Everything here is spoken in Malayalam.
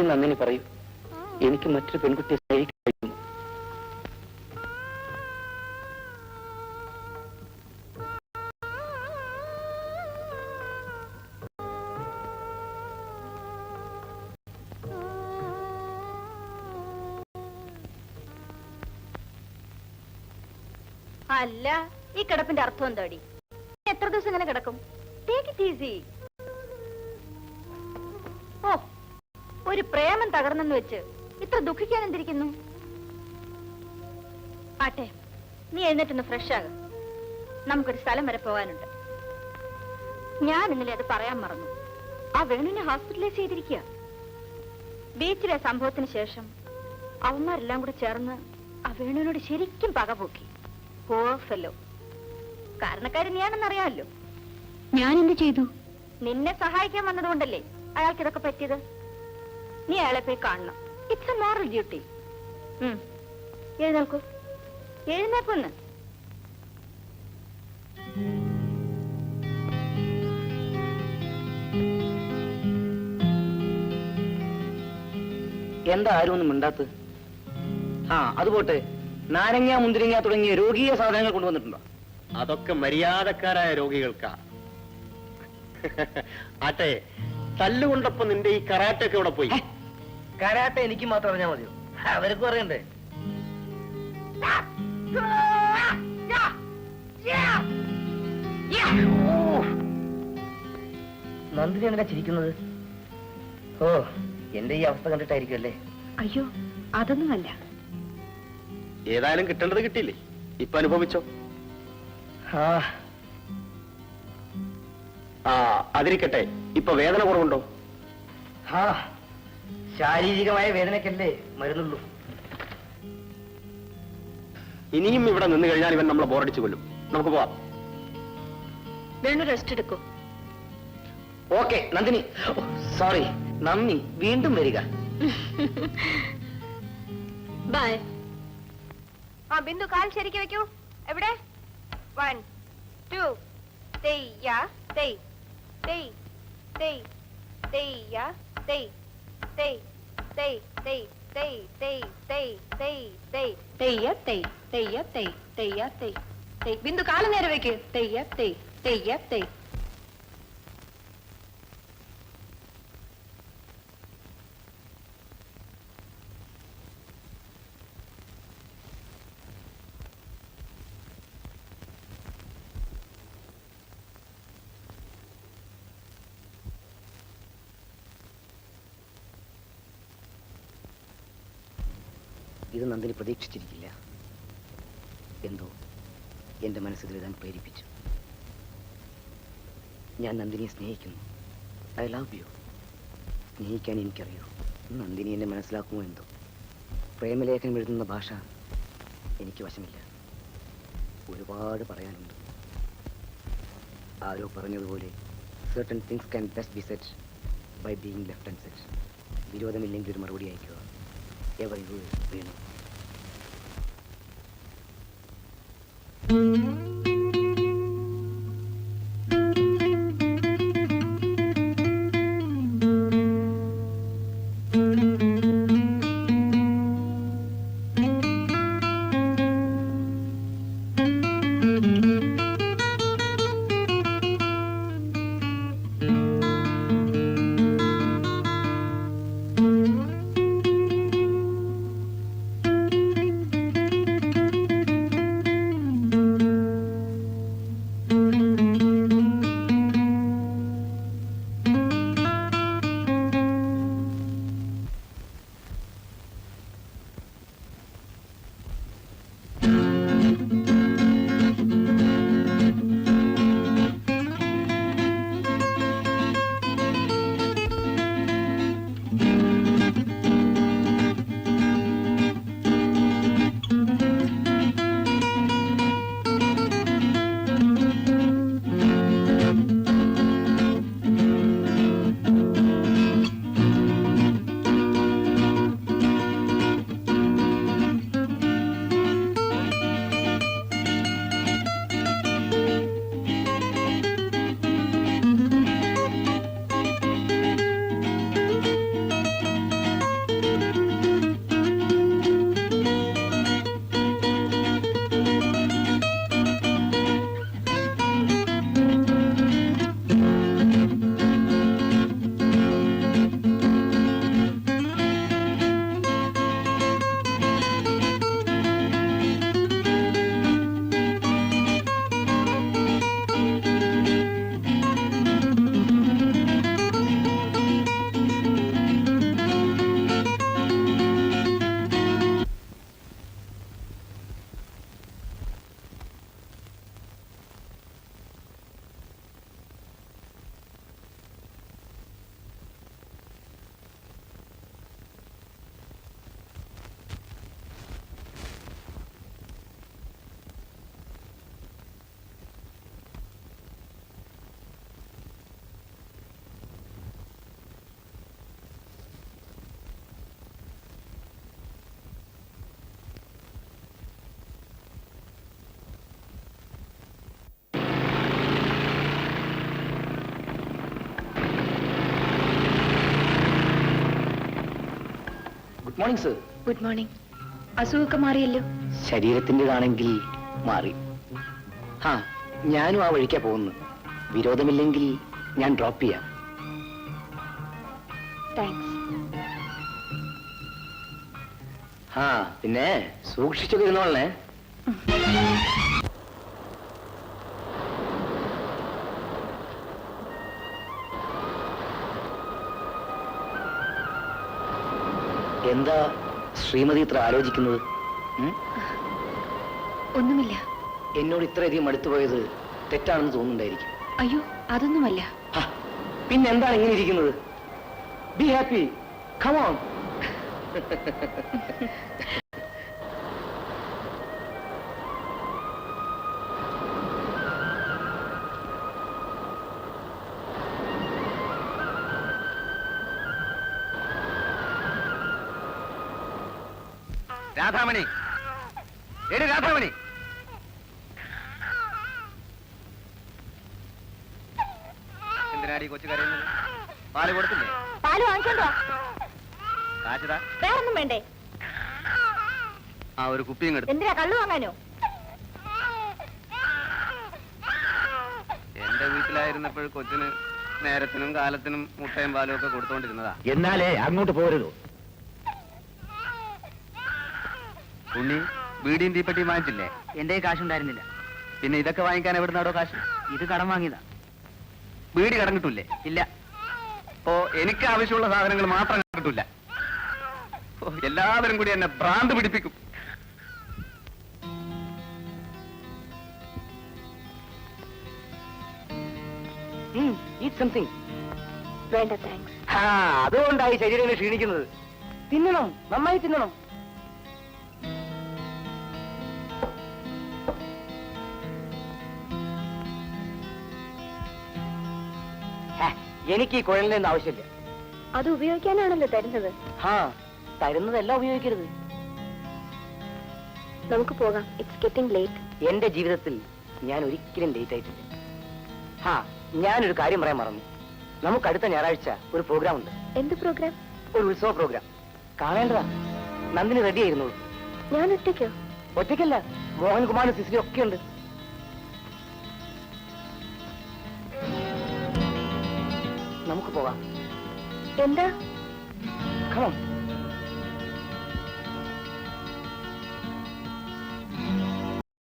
നന്ദിനി പറയൂ, എനിക്ക് മറ്റൊരു പെൺകുട്ടിയെ സ്നേഹിക്കാൻ കഴിയുമോ? അല്ല, ഈ കിടപ്പിന്റെ അർത്ഥം എന്താടി? എത്ര ദിവസം ഇങ്ങനെ കിടക്കും? Take it easy. ഓ, ഒരു പ്രേമം തകർന്നെന്ന് വെച്ച് ഇത്ര ദുഃഖിക്കാൻ എന്തിരിക്കുന്നു? ആട്ടെ, നീ എഴുന്നേറ്റൊന്ന് ഫ്രഷ് ആക. നമുക്കൊരു സ്ഥലം വരെ പോകാനുണ്ട്. ഞാൻ ഇന്നലെ അത് പറയാൻ മറന്നു. ആ വേണുവിനെ ഹോസ്പിറ്റലൈസ് ചെയ്തിരിക്കുക. ബീച്ചിലെ സംഭവത്തിന് ശേഷം അവന്മാരെല്ലാം കൂടെ ചേർന്ന് ആ വേണുവിനോട് ശരിക്കും പകപോക്കി. പോഫല്ലോ, കാരണക്കാരി നീയാണെന്നറിയാമല്ലോ. ഞാൻ എന്ത് ചെയ്തു? നിന്നെ സഹായിക്കാൻ വന്നതുകൊണ്ടല്ലേ അയാൾക്ക് ഇതൊക്കെ പറ്റിയത്. നീ അയാളെ പോയി കാണണം. It's a moral duty. എഴുന്നേൽക്കൂ, എഴുന്നേക്കൊന്ന്. എന്താ ആരും ഒന്നും മിണ്ടാത്തത്? ആ, അതുപോട്ടെ, നാരങ്ങ മുന്തിരിങ്ങ തുടങ്ങിയ രോഗീയ സാധനങ്ങൾ കൊണ്ടുവന്നിട്ടുണ്ടോ? അതൊക്കെ മര്യാദക്കാരായ രോഗികൾക്കാ. ആട്ടെ, തല്ലുകൊണ്ടപ്പോ നിന്റെ ഈ കരാട്ടൊക്കെ ഇവിടെ പോയി? കരാട്ടെ എനിക്ക് മാത്രം അറിഞ്ഞാൽ മതിയോ? അവർക്കും അറിയണ്ടേ? നന്ദിനി എന്തിനാ ചിരിക്കുന്നത്? ഓ, എന്റെ ഈ അവസ്ഥ കണ്ടിട്ടായിരിക്കും അല്ലേ? അയ്യോ, അതൊന്നുമല്ല. ഏതായാലും കിട്ടേണ്ടത് കിട്ടിയില്ലേ, ഇപ്പൊ അനുഭവിച്ചോ. അതിരിക്കട്ടെ, ഇപ്പൊ വേദന കുറവുണ്ടോ? ശാരീരികമായ വേദനക്കല്ലേ മരുന്നുള്ളൂ. ഇനിയും ഇവിടെ നിന്ന് കഴിഞ്ഞാൽ ഇവൻ നമ്മളെ ബോറടിച്ചു കൊല്ലും. നമുക്ക് പോവാം. വേണു റെസ്റ്റ് എടുക്കൂ. ഓക്കെ നന്ദിനി. സോറി, നന്ദി. വീണ്ടും വരിക. ബൈ. ആ ബിന്ദു, കാൽ ശരിക്ക് വെക്കൂ. എവിടെ? 1 2 തെയ്യ തെയ് തെയ് തെയ് തെയ്യ തെയ് തെയ് തെയ് തെയ് തെയ് തെയ് തെയ് തെയ് തെയ് തെയ്യ തെയ് തെയ്യ തെയ് തെയ്യ തെയ് തെയ്. ബിന്ദു, കാല് നേരെ വെക്ക്. തെയ്യ തെയ് തെയ്യ തെയ്. ഇത് നന്ദിനി പ്രതീക്ഷിച്ചിരിക്കില്ല. എന്തോ എന്റെ മനസ്സിൽ എഴുതാൻ പ്രേരിപ്പിച്ചു. ഞാൻ നന്ദിനിയെ സ്നേഹിക്കുന്നു. I love you. സ്നേഹിക്കാൻ എനിക്കറിയൂ. നന്ദിനി എന്നെ മനസ്സിലാക്കുമോ എന്തോ. പ്രേമലേഖനം എഴുതുന്ന ഭാഷ എനിക്ക് വശമില്ല. ഒരുപാട് പറയാനുണ്ട്. ആരോ പറഞ്ഞതുപോലെ certain things can best be said by being left unsaid. വിരോധമില്ലെങ്കിൽ ഒരു മറുപടി അയക്കുക. Ever you will. Morning sir. Good morning. അസുഖമൊക്കെ മാറിയല്ലോ? ശരീരത്തിൻ്റെതാണെങ്കിൽ മാറി. ആ, ഞാനും ആ വഴിക്കാ പോകുന്നു. വിരോധമില്ലെങ്കിൽ ഞാൻ ഡ്രോപ്പ് ചെയ്യാം. താങ്ക്സ്. ആ, പിന്നെ സൂക്ഷിച്ചൊക്കെ ഇരുന്നോളേ. എന്താ ശ്രീമതി ഇത്ര ആലോചിക്കുന്നത്? ഒന്നുമില്ല. എന്നോട് ഇത്രയധികം അടുത്തുപോയത് തെറ്റാണെന്ന് തോന്നുന്നുണ്ടായിരിക്കും. അയ്യോ, അതൊന്നുമല്ല. പിന്നെ എന്താണ് ഇങ്ങനെ ഇരിക്കുന്നത്? Be happy, come on. Radhamani, എടി രാധാമണി, എന്തിനാടി കൊച്ചു കരയുന്നത്? പാല് കൊടുത്തില്ലേ? പാല് വാങ്ങിച്ചോണ്ടോ? കാശിതാ. വേറൊന്നും വേണ്ടേ? ആ, ഒരു കുപ്പിയും എടുത്തു. എന്തിനാ, കള്ളു വാങ്ങാനോ? എന്റെ വീട്ടിലായിരുന്നപ്പോൾ കൊച്ചിന് നേരത്തിനും കാലത്തിനും മുട്ടയും പാലും ഒക്കെ കൊടുത്തോണ്ടിരുന്നതാ. എന്നാലേ അങ്ങോട്ട് പോരുതോ? ഉണ്ണി, വീടിയും തീപ്പെട്ടിയും വാങ്ങിച്ചില്ലേ? എന്റെ കാശുണ്ടായിരുന്നില്ല. പിന്നെ ഇതൊക്കെ വാങ്ങിക്കാൻ എവിടുന്നാടോ കാശ്? ഇത് കടം വാങ്ങിയതാ. വീട് കടം കിട്ടൂലേ? ഇല്ല. ഓ, എനിക്ക് ആവശ്യമുള്ള സാധനങ്ങൾ മാത്രം കിട്ടൂല. എല്ലാവരും കൂടി എന്നെ ഭ്രാന്ത് പിടിപ്പിക്കും. Eat something. വേണ്ട, താങ്ക്സ്. അതുകൊണ്ടായി ശരീരം ക്ഷീണിക്കുന്നത്. തിന്നണം, നന്നായി തിന്നണം. എനിക്ക് ഈ കുഴലിന്റെ ഒന്നും ആവശ്യമില്ല. അത് ഉപയോഗിക്കാനാണല്ലോ തരുന്നത്. തരുന്നതെല്ലാം ഉപയോഗിക്കരുത്. നമുക്ക് പോകാം. It's getting late. എന്റെ ജീവിതത്തിൽ ഞാൻ ഒരിക്കലും ലേറ്റ് ആയിട്ടില്ല. ഞാനൊരു കാര്യം പറയാൻ മറന്നു. നമുക്ക് അടുത്ത ഞായറാഴ്ച ഒരു പ്രോഗ്രാം ഉണ്ട്. എന്ത് പ്രോഗ്രാം? ഒരു ഉത്സവ പ്രോഗ്രാം. കാണേണ്ടതാ. നന്ദിനി റെഡി ആയിരുന്നുള്ളൂ. ഞാൻ ഒറ്റയ്ക്കോ? ഒറ്റയ്ക്കല്ല, മോഹൻകുമാറും സിസിലും ഒക്കെ ഉണ്ട്. നമുക്ക് പോകാം. എന്താ? Come on.